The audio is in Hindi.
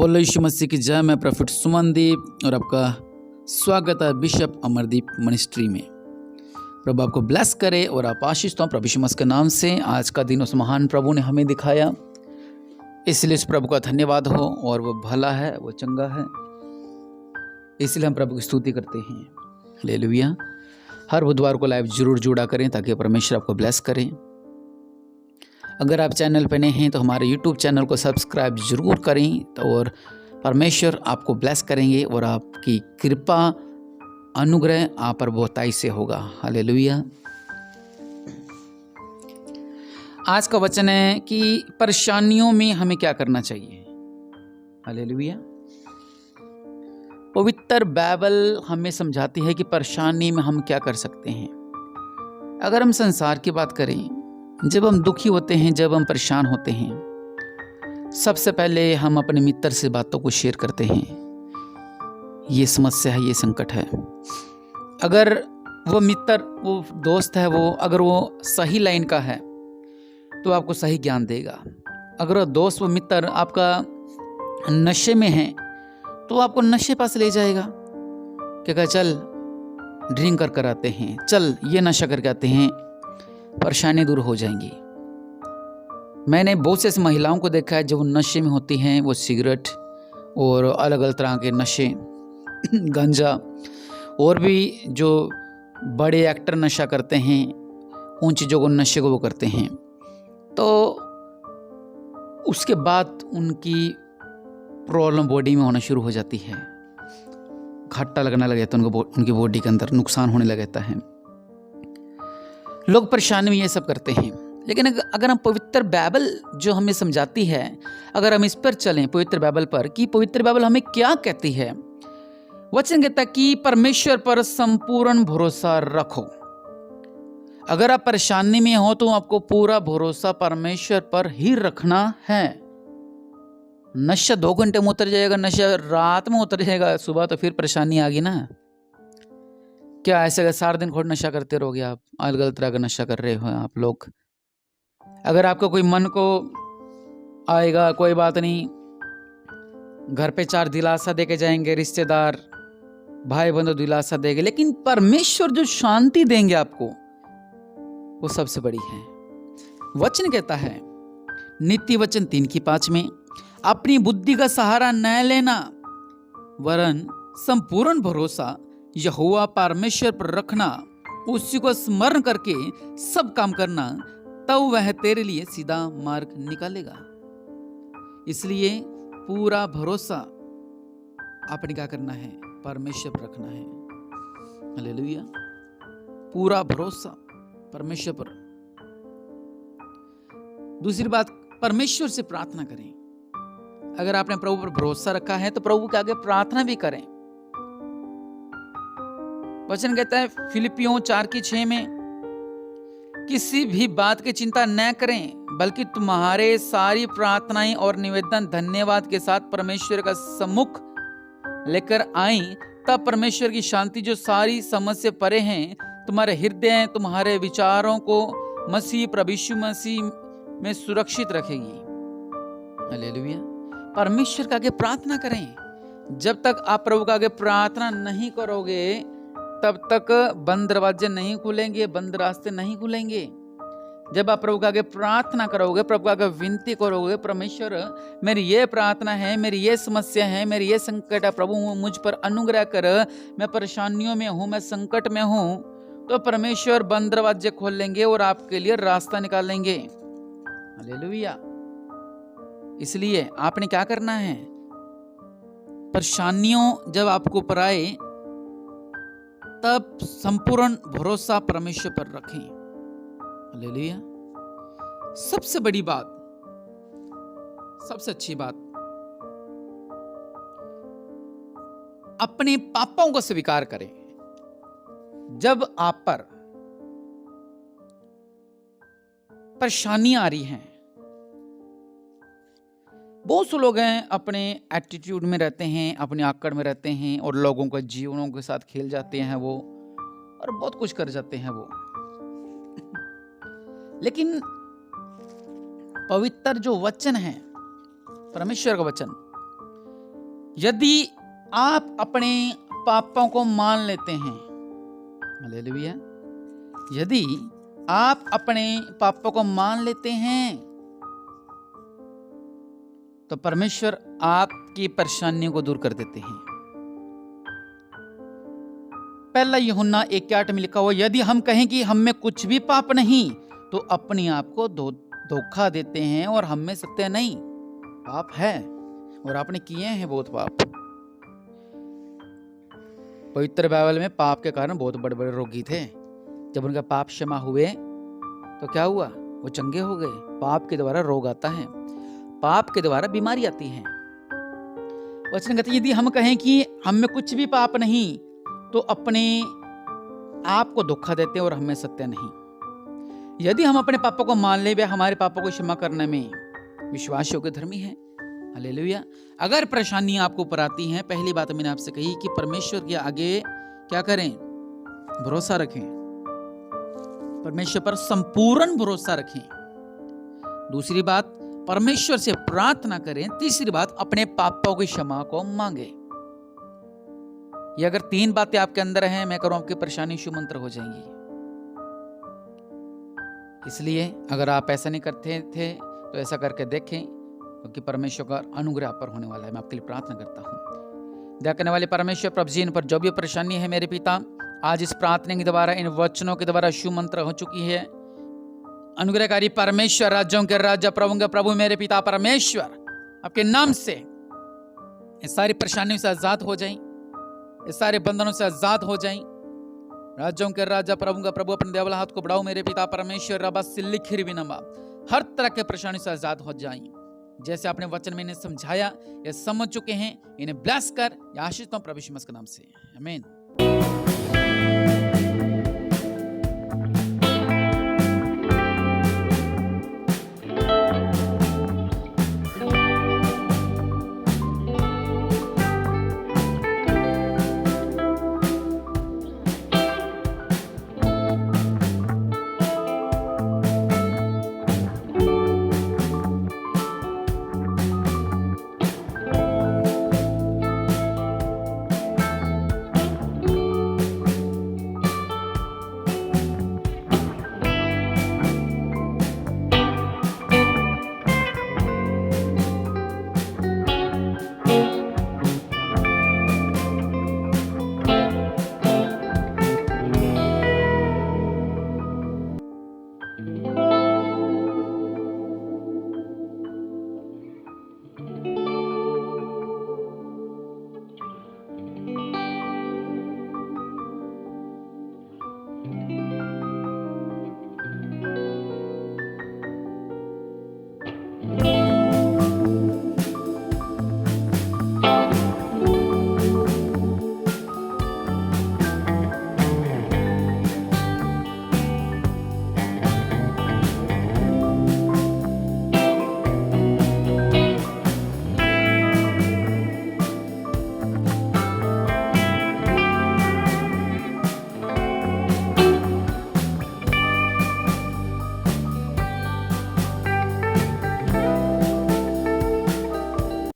बोलो यीशु मसीह की जय। मैं प्रॉफिट सुमनदीप और आपका स्वागत है बिशप अमरदीप मिनिस्ट्री में। प्रभु आपको ब्लेस करे और आप आशीष तो प्रभु यीशु मसीह के नाम से। आज का दिन उस महान प्रभु ने हमें दिखाया, इसलिए उस प्रभु का धन्यवाद हो। और वो भला है, वो चंगा है, इसलिए हम प्रभु की स्तुति करते हैं। हालेलुया। हर बुधवार को लाइव जरूर जुड़ा करें ताकि परमेश्वर आपको ब्लेस करें। अगर आप चैनल पर नए हैं तो हमारे YouTube चैनल को सब्सक्राइब जरूर करें, तो और परमेश्वर आपको ब्लेस करेंगे और आपकी कृपा अनुग्रह आप पर बहुताई से होगा। हालेलुया। आज का वचन है कि परेशानियों में हमें क्या करना चाहिए। हालेलुया। पवित्र बाइबल हमें समझाती है कि परेशानी में हम क्या कर सकते हैं। अगर हम संसार की बात करें, जब हम दुखी होते हैं, जब हम परेशान होते हैं, सबसे पहले हम अपने मित्र से बातों को शेयर करते हैं। ये समस्या है, ये संकट है। अगर वो मित्र, वो दोस्त है, वो अगर वो सही लाइन का है तो आपको सही ज्ञान देगा। अगर वो दोस्त, वो मित्र आपका नशे में है तो आपको नशे पास ले जाएगा। क्या कहा, चल ड्रिंक कर आते हैं, चल ये नशा करके आते हैं, परेशानी दूर हो जाएंगी। मैंने बहुत से ऐसी महिलाओं को देखा है जो नशे में होती हैं। वो सिगरेट और अलग अलग तरह के नशे, गांजा, और भी जो बड़े एक्टर नशा करते हैं, उन चीज़ों को, नशे को वो करते हैं। तो उसके बाद उनकी प्रॉब्लम बॉडी में होना शुरू हो जाती है। घाटा लगने लग जाता है उनकी बॉडी के अंदर, नुकसान होने लग जाता है। लोग परेशानी में ये सब करते हैं। लेकिन अगर हम पवित्र बाइबल जो हमें समझाती है, अगर हम इस पर चलें, पवित्र बाइबल पर, कि पवित्र बाइबल हमें क्या कहती है। वचन कहता है कि परमेश्वर पर संपूर्ण भरोसा रखो। अगर आप परेशानी में हो तो आपको पूरा भरोसा परमेश्वर पर ही रखना है। नशा 2 घंटे में उतर जाएगा, नशा रात में उतर जाएगा, सुबह तो फिर परेशानी आ गई ना। क्या ऐसे सारा दिन खोड़ नशा करते रहोगे आप? अलग अलग तरह का नशा कर रहे हो आप लोग। अगर आपको कोई मन को आएगा, कोई बात नहीं, घर पे 4 दिलासा देके जाएंगे, रिश्तेदार, भाई बंधु दिलासा देंगे, लेकिन परमेश्वर जो शांति देंगे आपको, वो सबसे बड़ी है। वचन कहता है, नीति वचन 3:5 में, अपनी बुद्धि का सहारा न लेना, वरन संपूर्ण भरोसा यहोवा परमेश्वर पर रखना, उसी को स्मरण करके सब काम करना, तब वह तेरे लिए सीधा मार्ग निकालेगा। इसलिए पूरा भरोसा आपने क्या करना है? परमेश्वर पर रखना है। हालेलुया। पूरा भरोसा परमेश्वर पर। दूसरी बात, परमेश्वर से प्रार्थना करें। अगर आपने प्रभु पर भरोसा रखा है तो प्रभु के आगे प्रार्थना भी करें। वचन कहता है फिलिपियों 4:6 में, किसी भी बात की चिंता न करें, बल्कि तुम्हारे सारी प्रार्थनाएं और निवेदन धन्यवाद के साथ परमेश्वर का सम्मुख लेकर आई, तब परमेश्वर की शांति जो सारी समझ से परे हैं, तुम्हारे हृदय, तुम्हारे विचारों को मसीह प्रभु यीशु मसीह में सुरक्षित रखेगी। हालेलुया। परमेश्वर के आगे प्रार्थना करें। जब तक आप प्रभु के आगे प्रार्थना नहीं करोगे, तब तक बंद दरवाजे नहीं खुलेंगे, बंद रास्ते नहीं खुलेंगे। जब आप प्रभु के आगे प्रार्थना करोगे, प्रभु के आगे विनती करोगे, परमेश्वर मेरी ये प्रार्थना है, मेरी ये समस्या है, मेरी ये संकट है, प्रभु मुझ पर अनुग्रह कर, मैं परेशानियों में हूँ, मैं संकट में हूँ, तो परमेश्वर बंद दरवाजे खोल लेंगे और आपके लिए रास्ता निकालेंगे। हालेलुया। इसलिए आपने क्या करना है? परेशानियों जब आपको पर आए, तब संपूर्ण भरोसा परमेश्वर पर रखें। हालेलुया। सबसे बड़ी बात, सबसे अच्छी बात, अपने पापों को स्वीकार करें। जब आप पर परेशानियां आ रही हैं, बहुत से लोग हैं अपने एटीट्यूड में रहते हैं, अपने आकड़ में रहते हैं और लोगों के जीवनों के साथ खेल जाते हैं वो, और बहुत कुछ कर जाते हैं वो। लेकिन पवित्र जो वचन है, परमेश्वर का वचन, यदि आप अपने पापों को मान लेते हैं, हालेलुया, यदि आप अपने पापों को मान लेते हैं तो परमेश्वर आपकी परेशानियों को दूर कर देते हैं। पहला यूहन्ना 1:8 में लिखा हुआ, यदि हम कहें कि हम में कुछ भी पाप नहीं तो अपने आप को धोखा देते हैं और हम में सत्य नहीं। पाप है और आपने किए हैं बहुत पाप। पवित्र बाइबल में पाप के कारण बहुत बड़े बड़े रोगी थे, जब उनका पाप क्षमा हुए तो क्या हुआ, वो चंगे हो गए। पाप के द्वारा रोग आता है, पाप के द्वारा बीमारी आती है। वचन कहते हैं यदि हम कहें कि हम में कुछ भी पाप नहीं तो अपने आप को धोखा देते हैं और हमें सत्य नहीं। यदि हम अपने पापों को मान ले, वे हमारे पापों को क्षमा करने में विश्वास योग्य धर्मी है। हालेलुया। अगर परेशानियां आपको ऊपर आती हैं, पहली बात मैंने आपसे कही कि परमेश्वर के आगे क्या करें, भरोसा रखें, परमेश्वर पर संपूर्ण भरोसा रखें। दूसरी बात, परमेश्वर से प्रार्थना करें। तीसरी बात, अपने पापों की क्षमा को मांगे। ये अगर 3 बातें आपके अंदर हैं, मैं करूं आपकी परेशानी शुमंत्र हो जाएंगी। इसलिए अगर आप ऐसा नहीं करते थे तो ऐसा करके देखें, क्योंकि परमेश्वर का अनुग्रह आप पर होने वाला है। मैं आपके लिए प्रार्थना करता हूं। दया करने वाले परमेश्वर, प्रभु जी, इन पर जो भी परेशानी है मेरे पिता, आज इस प्रार्थना के द्वारा, इन वचनों के द्वारा शुमंत्र हो चुकी है। अनुग्रहकारी परमेश्वर, राज्यों के राजा, प्रभु के प्रभु, मेरे पिता परमेश्वर, आपके नाम से इस सारी परेशानियों से आजाद हो जाएं, इस सारे बंधनों से आजाद हो जाएं। राज्यों के राजा, प्रभु का प्रभु, अपने देवला हाथ को बढ़ाओ मेरे पिता परमेश्वर, रबा सिल्लिखिर बिनमा, हर तरह के परेशानी से आजाद हो जाएं। जैसे आपने वचन में इन्हें समझाया, ये समझ चुके हैं, इन्हें ब्लेस कर या आशीष दो प्रभु यीशु मसीह के नाम से, आमीन।